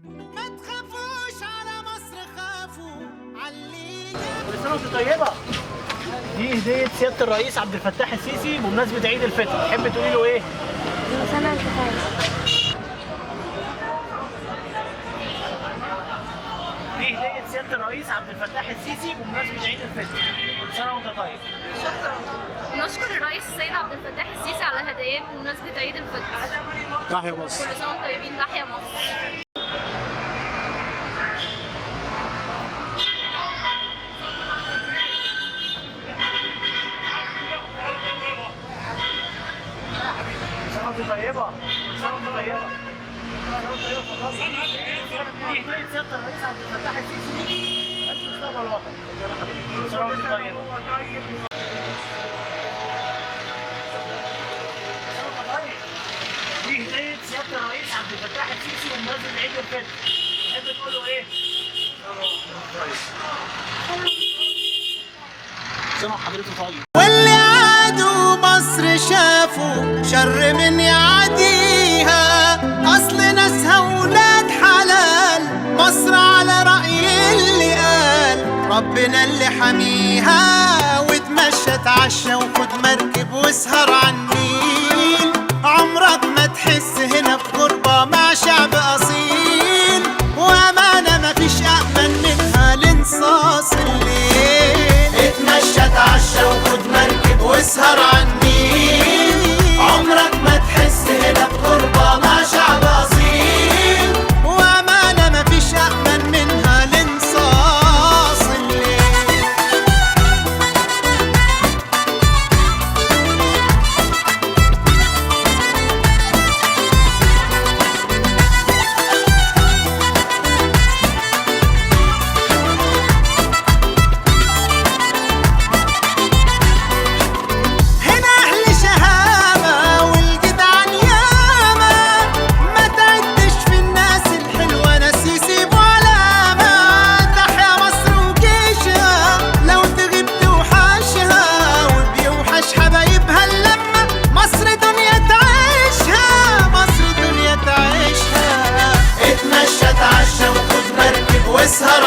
ما تخافوش على مصر، خافوا علي. كل سنة وانت طيبة. دي هدية سيادة الرئيس عبد الفتاح السيسي بمناسبة عيد الفطر، تحب تقولي له ايه؟ كل سنة وانت طيب. دي هدية سيادة الرئيس عبد الفتاح السيسي بمناسبة عيد الفطر، كل سنة وانت طيب. شكرا. نشكر الرئيس السيد عبد الفتاح السيسي على هداياه بمناسبة عيد الفطر. تحيا مصر. كل سنة وانتم طيبين، تحيا مصر. طيبة. كل سنة وانت طيبة. دي هدية سيادة الرئيس عبد الفتاح السيسي ألف مستقبل الوطن. كل سنة وانت طيبة. دي هدية سيادة الرئيس عبد الفتاح السيسي بمناسبة عيد الفطر، تحب تقول له ايه؟ سنة وحضرتك طيب. واللي عادوا مصر شافوا شر من يعديها، اصل ناسها ولاد حلال، مصر على رأي اللي قال ربنا اللي حميها. واتمشى اتعشى وخد مركب واسهر على النيل، عمرك ما تحس هنا بغربة مع شعب أصيل، وأمانة مفيش أأمن منها لانصاص الليل. اتمشى اتعشى وخد مركب واسهر على النيل، عمرك ما تحس هنا بغربة مع شعب أصيل، وأمانة مفيش أأمن منها لانصاص الليل. هنا أهل شهامة والجدعان ياما، ما تعدش في الناس الحلوة ناس يسيبوا علامة. تحيا مصر وجيشها لو تغيب توحشها، وبيوحش حبايبها اللمة. مصر دنيا تعيشها، مصر دنيا تعيشها. اتمشى اتعشى وخد مركب واسهر